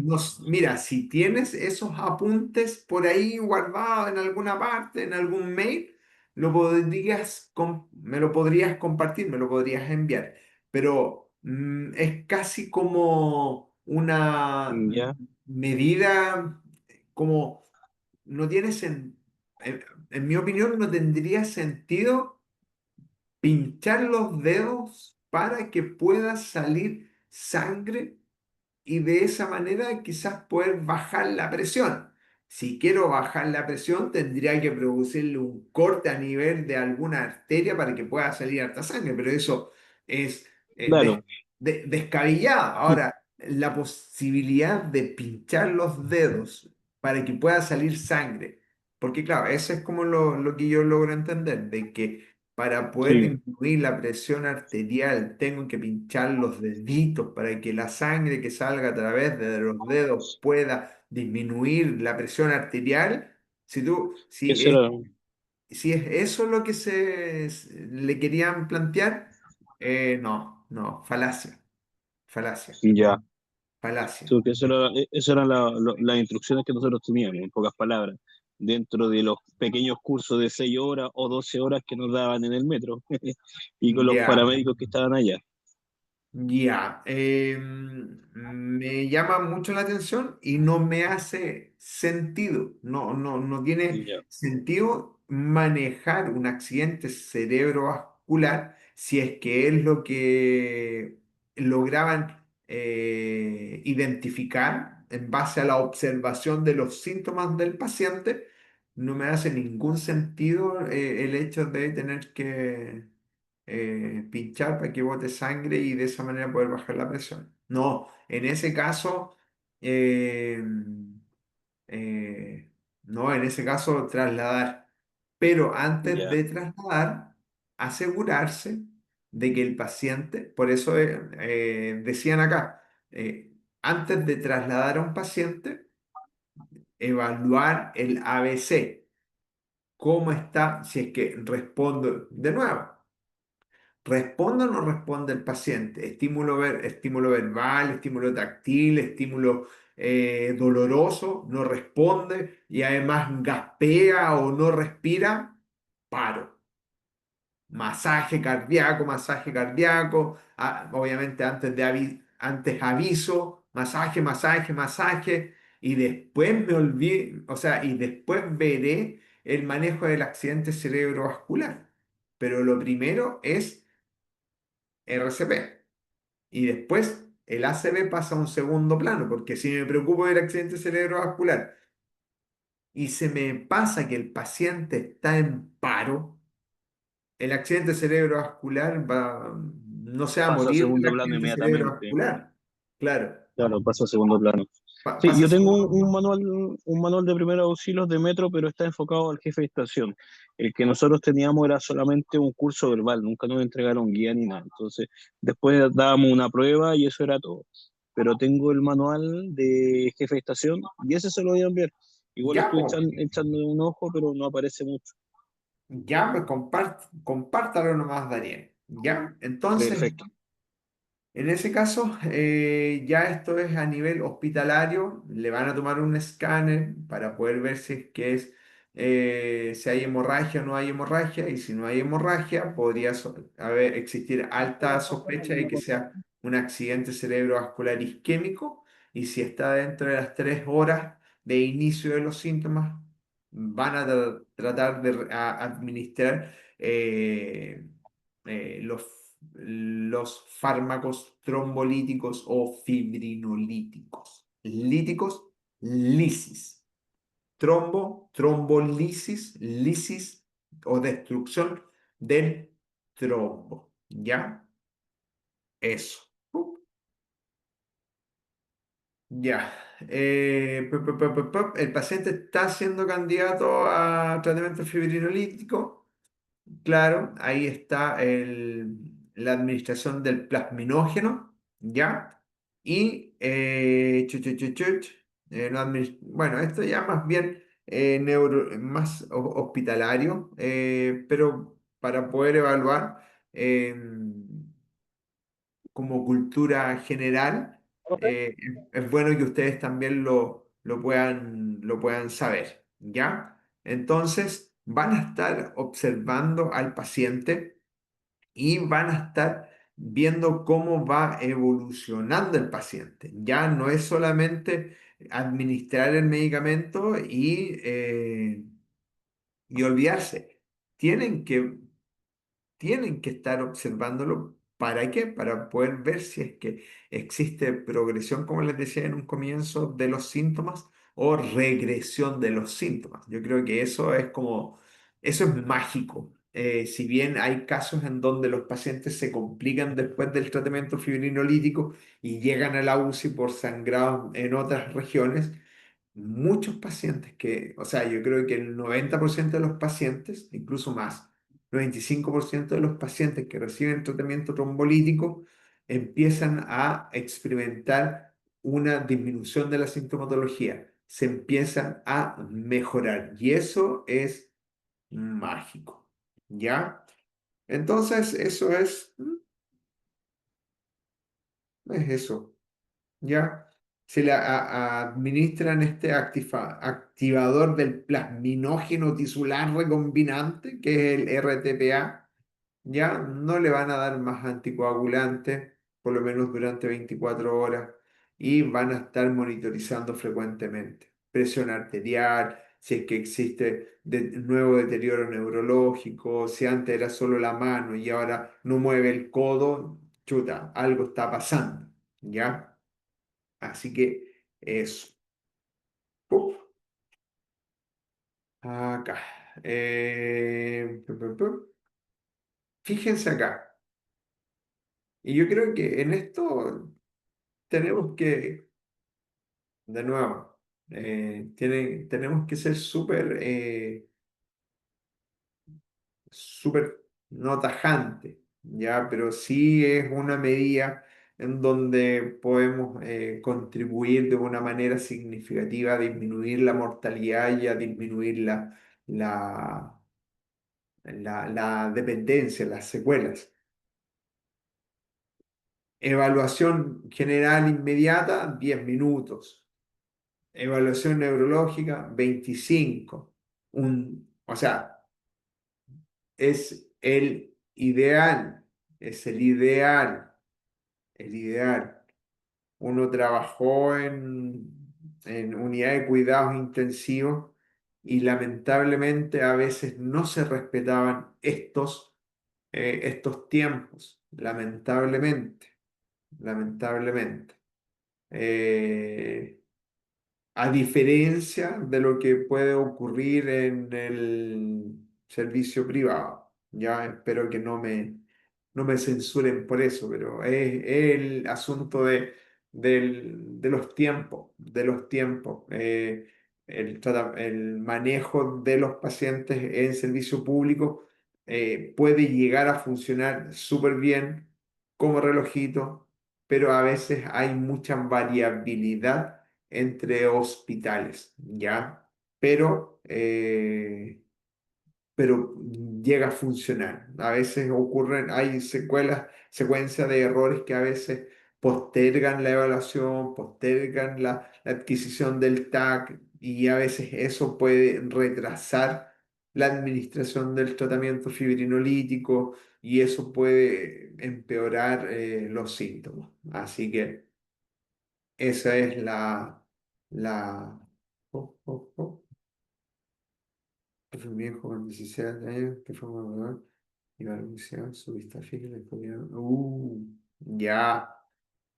Mira, si tienes esos apuntes por ahí guardados en alguna parte, en algún mail, me lo podrías compartir, me lo podrías enviar. Pero es casi como una ¿Ya? medida, como no tiene en mi opinión, no tendría sentido pinchar los dedos para que pueda salir sangre y de esa manera quizás poder bajar la presión. Si quiero bajar la presión, tendría que producirle un corte a nivel de alguna arteria para que pueda salir harta sangre, pero eso es Claro. descabellado. Ahora, la posibilidad de pinchar los dedos para que pueda salir sangre, porque claro, eso es como lo que yo logro entender, de que para poder Sí, disminuir la presión arterial, tengo que pinchar los deditos para que la sangre que salga a través de los dedos pueda disminuir la presión arterial. eso era. Si es eso lo que le querían plantear, no, no, falacia, falacia, Ya. falacia. Sí, que eso eran las instrucciones que nosotros teníamos, en pocas palabras, dentro de los pequeños cursos de 6 horas o 12 horas que nos daban en el metro y con los Ya. paramédicos que estaban allá. Ya, me llama mucho la atención y no me hace sentido, no tiene Ya. sentido manejar un accidente cerebrovascular si es que es lo que lograban identificar en base a la observación de los síntomas del paciente. No me hace ningún sentido el hecho de tener que pinchar para que bote sangre y de esa manera poder bajar la presión. No, en ese caso, eh, no, en ese caso trasladar. Pero antes Ya. de trasladar, asegurarse de que el paciente, por eso decían acá, antes de trasladar a un paciente, evaluar el ABC, cómo está, si es que responde de nuevo. ¿Responde o no responde el paciente? Estímulo verbal, estímulo táctil, estímulo doloroso, no responde y además gaspea o no respira, paro. Masaje cardíaco, obviamente antes aviso, masaje, y después me olvidé, o sea, y después veré el manejo del accidente cerebrovascular. Pero lo primero es RCP. Y después el ACV pasa a un segundo plano, porque si me preocupo del accidente cerebrovascular y se me pasa que el paciente está en paro, el accidente cerebrovascular no se va a Pasa a morir del segundo plano accidente inmediatamente. cerebrovascular. Claro, Claro, pasa a segundo plano. Sí, pasa yo tengo segundo plano. un manual de primeros auxilios de metro, pero está enfocado al jefe de estación. El que nosotros teníamos era solamente un curso verbal, nunca nos entregaron guía ni nada. Entonces, después dábamos una prueba y eso era todo. Pero tengo el manual de jefe de estación y ese se lo voy a enviar. Igual Ya, estoy pues, echando un ojo, pero no aparece mucho. ya, pues compártalo nomás, Daniel. Ya, entonces. Perfecto. En ese caso, ya esto es a nivel hospitalario, le van a tomar un escáner para poder ver si es que si hay hemorragia o no hay hemorragia, y si no hay hemorragia, podría existir alta sospecha de que sea un accidente cerebrovascular isquémico, y si está dentro de las 3 horas de inicio de los síntomas, van a tratar de administrar los fármacos trombolíticos o fibrinolíticos. Líticos, lisis. Trombolisis, lisis o destrucción del trombo. ¿Ya? Eso. Ya. El paciente está siendo candidato a tratamiento fibrinolítico. Claro, ahí está la administración del plasminógeno, ¿ya? Y, bueno, esto ya más bien más hospitalario, pero para poder evaluar eh, como cultura general, es bueno que ustedes también lo puedan saber, ¿ya? Entonces, van a estar observando al paciente y van a estar viendo cómo va evolucionando el paciente. Ya no es solamente administrar el medicamento y olvidarse. Tienen que tienen que estar observándolo. ¿Para qué? Para poder ver si es que existe progresión, como les decía en un comienzo, de los síntomas o regresión de los síntomas. Yo creo que eso es mágico. Si bien hay casos en donde los pacientes se complican después del tratamiento fibrinolítico y llegan a la UCI por sangrado en otras regiones, muchos pacientes o sea, yo creo que el 90% de los pacientes, incluso más, 95% de los pacientes que reciben tratamiento trombolítico empiezan a experimentar una disminución de la sintomatología, se empiezan a mejorar y eso es mágico, ¿ya? Entonces, es eso. ¿Ya? Se le administran este activador del plasminógeno tisular recombinante, que es el RTPA, ¿ya? No le van a dar más anticoagulantes, por lo menos durante 24 horas, y van a estar monitorizando frecuentemente. Presión arterial, si es que existe nuevo deterioro neurológico, si antes era solo la mano y ahora no mueve el codo, chuta, algo está pasando, ¿ya? Así que eso. Uf, acá. Fíjense acá. Y yo creo que en esto tenemos que, de nuevo, tenemos que ser súper no tajante, ¿ya? Pero sí es una medida en donde podemos contribuir de una manera significativa a disminuir la mortalidad y a disminuir la, la dependencia, las secuelas. Evaluación general inmediata, 10 minutos. Evaluación neurológica, 25. O sea, es el ideal, es el ideal. Uno trabajó en unidad de cuidados intensivos y lamentablemente a veces no se respetaban estos tiempos, lamentablemente. Eh, a diferencia de lo que puede ocurrir en el servicio privado. Ya espero que no me censuren por eso, pero es el asunto de los tiempos, el manejo de los pacientes en servicio público puede llegar a funcionar súper bien como relojito, pero a veces hay mucha variabilidad entre hospitales, ¿ya? Pero llega a funcionar. A veces hay secuencias de errores que a veces postergan la evaluación, postergan la adquisición del TAC y a veces eso puede retrasar la administración del tratamiento fibrinolítico y eso puede empeorar los síntomas. Así que esa es la... oh, oh, oh. Que fue un viejo con 16 años, que fue mamador, y va a anunciar su vista fija y le ponía... Ya.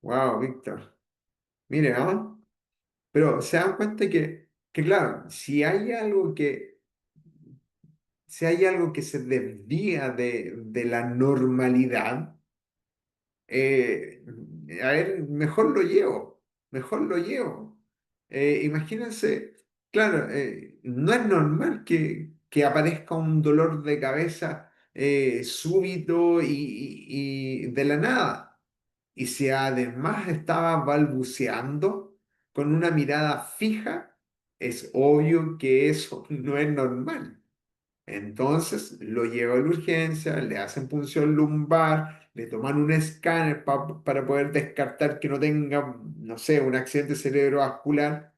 Wow, Víctor. Mire, ¿no? Pero se dan cuenta que claro, si hay algo que se desvía de la normalidad, eh, a ver, mejor lo llevo. Imagínense, claro, no es normal que aparezca un dolor de cabeza súbito y de la nada. Y si además estaba balbuceando con una mirada fija, es obvio que eso no es normal. Entonces lo lleva a la urgencia, le hacen punción lumbar, le toman un escáner para poder descartar que no tenga, no sé, un accidente cerebrovascular.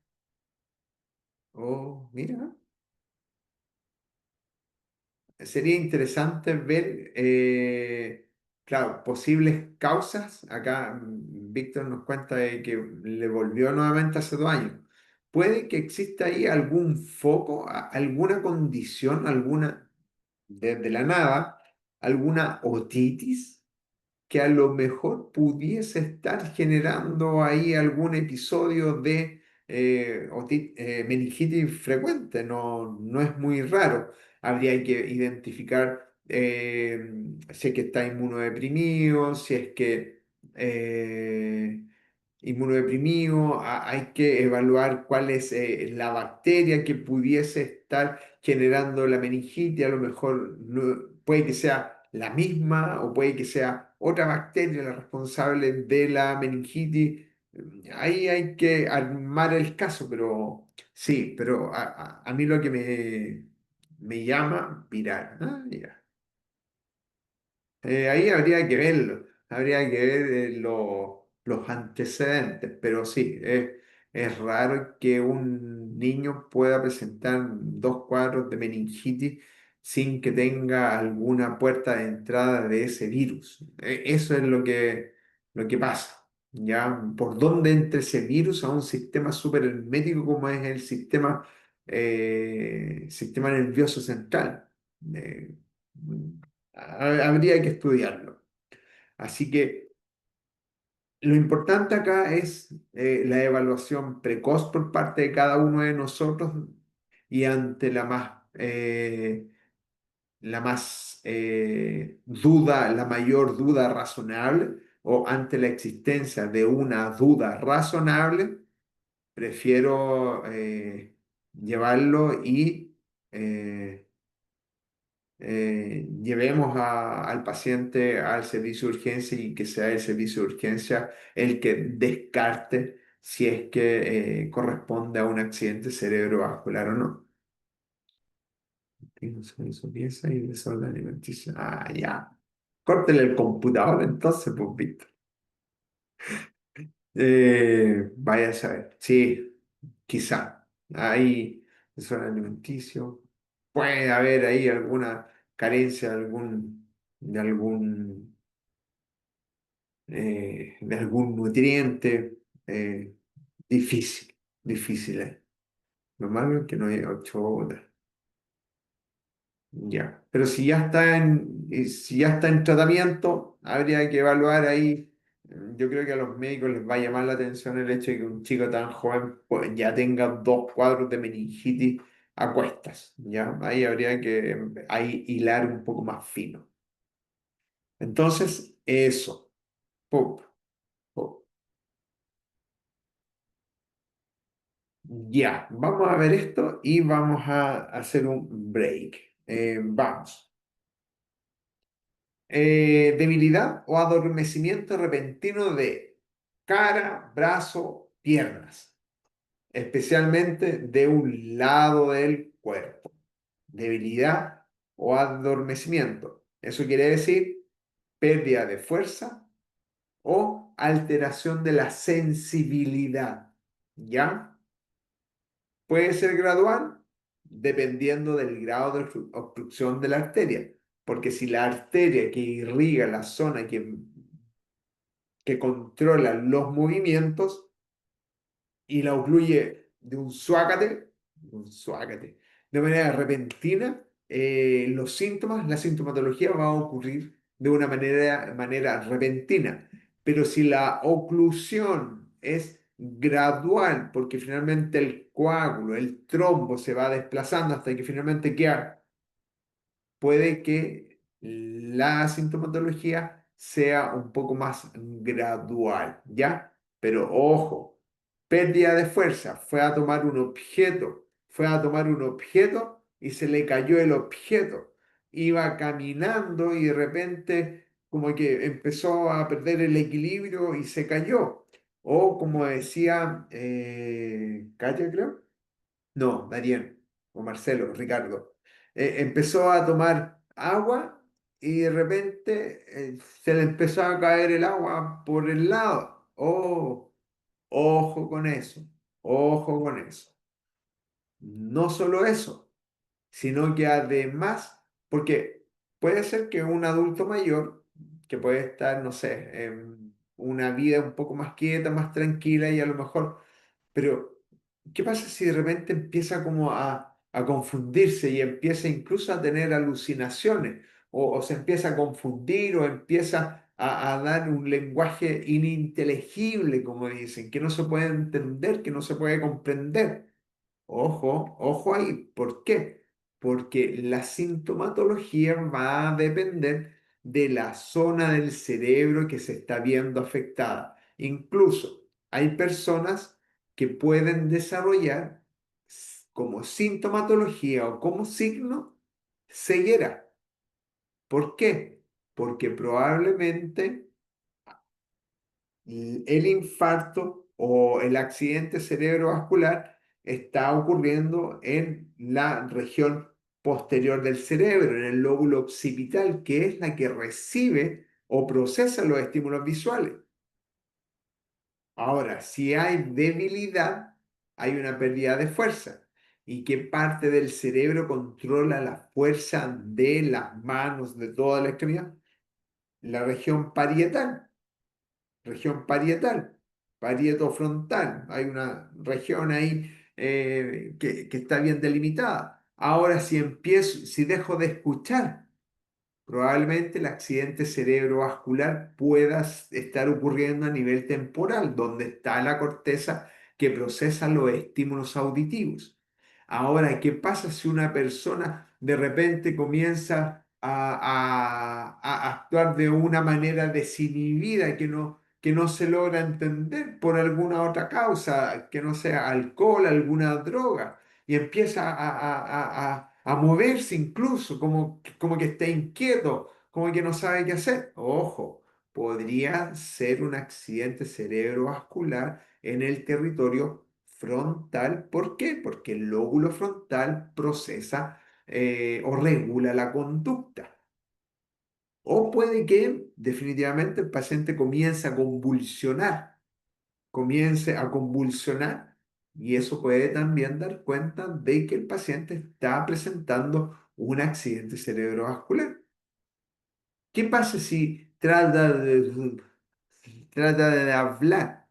Oh, mira, sería interesante ver, claro, posibles causas. Acá Víctor nos cuenta de que le volvió nuevamente hace 2 años. Puede que exista ahí algún foco, alguna condición, alguna desde la nada, alguna otitis que a lo mejor pudiese estar generando ahí algún episodio de meningitis frecuente. No, no es muy raro. Habría que identificar si es que está inmunodeprimido, si es que inmunodeprimido, hay que evaluar cuál es la bacteria que pudiese estar generando la meningitis, a lo mejor puede que sea la misma o puede que sea otra bacteria la responsable de la meningitis. Ahí hay que armar el caso, pero sí, pero a mí lo que me llama viral. Ah, ya. Ahí habría que ver los antecedentes, pero sí, es raro que un niño pueda presentar 2 cuadros de meningitis sin que tenga alguna puerta de entrada de ese virus. Eso es lo que pasa, ¿ya? Por dónde entra ese virus a un sistema súper hermético como es el sistema nervioso central. Eh, Habría que estudiarlo. Así que lo importante acá es la evaluación precoz por parte de cada uno de nosotros y ante la mayor duda razonable o ante la existencia de una duda razonable, prefiero llevarlo y llevemos al paciente al servicio de urgencia y que sea el servicio de urgencia el que descarte si es que corresponde a un accidente cerebrovascular o no. Tengo su pieza y desorden alimenticio. Ah, ya. Córtele el computador entonces, pues, Víctor. Vaya a saber. Sí, quizá. Ahí, desorden alimenticio. Puede haber ahí alguna carencia de algún nutriente. Difícil, difícil, ¿eh? Lo malo es que no hay 8 horas. Ya, pero si ya está en tratamiento, habría que evaluar ahí. Yo creo que a los médicos les va a llamar la atención el hecho de que un chico tan joven pues, ya tenga 2 cuadros de meningitis a cuestas, ¿ya? Ahí habría que ahí hilar un poco más fino. Entonces, eso. Pop, pop. Ya, vamos a ver esto y vamos a hacer un break. Vamos. Debilidad o adormecimiento repentino de cara, brazo, piernas, especialmente de un lado del cuerpo. Debilidad o adormecimiento. Eso quiere decir pérdida de fuerza o alteración de la sensibilidad. ¿Ya? Puede ser gradual dependiendo del grado de obstrucción de la arteria, porque si la arteria que irriga la zona que controla los movimientos y la ocluye de manera repentina, los síntomas, la sintomatología va a ocurrir de una manera repentina. Pero si la oclusión es gradual, porque finalmente el coágulo, el trombo se va desplazando hasta que finalmente queda, puede que la sintomatología sea un poco más gradual, ¿ya? Pero ojo, pérdida de fuerza, fue a tomar un objeto y se le cayó el objeto. Iba caminando y de repente como que empezó a perder el equilibrio y se cayó. O como decía Katia, creo. No, Darien o Marcelo, Ricardo. Empezó a tomar agua y de repente se le empezó a caer el agua por el lado. Oh, ojo con eso, ojo con eso. No solo eso, sino que además, porque puede ser que un adulto mayor, que puede estar, no sé, en una vida un poco más quieta, más tranquila y a lo mejor pero, ¿qué pasa si de repente empieza como a confundirse y empieza incluso a tener alucinaciones? O se empieza a confundir o empieza a dar un lenguaje ininteligible, como dicen, que no se puede entender, que no se puede comprender. Ojo, ojo ahí. ¿Por qué? Porque la sintomatología va a depender de la zona del cerebro que se está viendo afectada. Incluso hay personas que pueden desarrollar como sintomatología o como signo ceguera. ¿Por qué? Porque probablemente el infarto o el accidente cerebrovascular está ocurriendo en la región posterior del cerebro, en el lóbulo occipital, que es la que recibe o procesa los estímulos visuales. Ahora, si hay debilidad, hay una pérdida de fuerza. ¿Y qué parte del cerebro controla la fuerza de las manos, de toda la extremidad? La región parietal, parietofrontal. Hay una región ahí que está bien delimitada. Ahora, si dejo de escuchar, probablemente el accidente cerebrovascular pueda estar ocurriendo a nivel temporal, donde está la corteza que procesa los estímulos auditivos. Ahora, ¿qué pasa si una persona de repente comienza a actuar de una manera desinhibida que no se logra entender por alguna otra causa, que no sea alcohol, alguna droga, y empieza a moverse incluso, como que está inquieto, como que no sabe qué hacer? Ojo, podría ser un accidente cerebrovascular en el territorio frontal. ¿Por qué? Porque el lóbulo frontal procesa o regula la conducta. O puede que definitivamente el paciente comience a convulsionar, y eso puede también dar cuenta de que el paciente está presentando un accidente cerebrovascular. ¿Qué pasa si trata de hablar,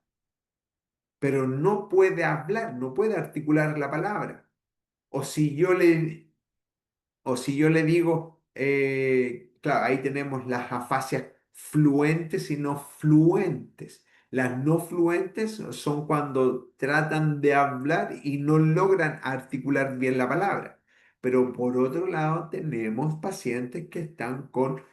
pero no puede hablar, no puede articular la palabra? O si yo le, o si yo le digo, claro, ahí tenemos las afasias fluentes y no fluentes. Las no fluentes son cuando tratan de hablar y no logran articular bien la palabra. Pero por otro lado, tenemos pacientes que están con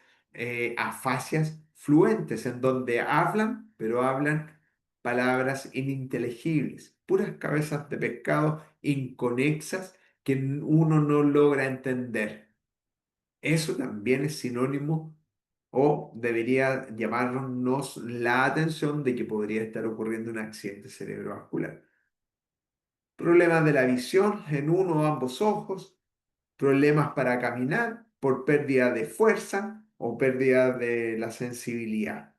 afasias fluentes, en donde hablan, pero hablan palabras ininteligibles, puras cabezas de pescado inconexas que uno no logra entender. Eso también es sinónimo o debería llamarnos la atención de que podría estar ocurriendo un accidente cerebrovascular. Problemas de la visión en uno o ambos ojos, problemas para caminar por pérdida de fuerza o pérdida de la sensibilidad.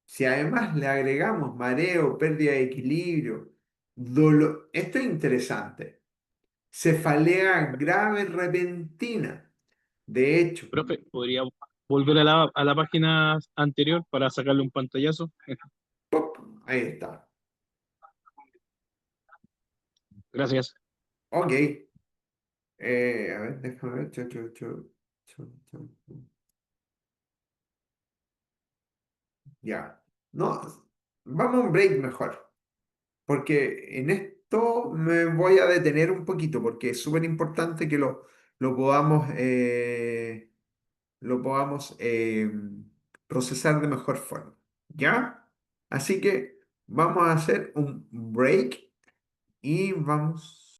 Si además le agregamos mareo, pérdida de equilibrio, dolor, esto es interesante. Cefalea grave repentina. De hecho, Profe, ¿podría volver a la página anterior para sacarle un pantallazo? ¡pop! Ahí está. Gracias. Ok. A ver, déjame ver. Ya. No, vamos a un break mejor. Porque en esto me voy a detener un poquito, porque es súper importante que lo podamos, lo podamos procesar de mejor forma. ¿Ya? Así que vamos a hacer un break y vamos.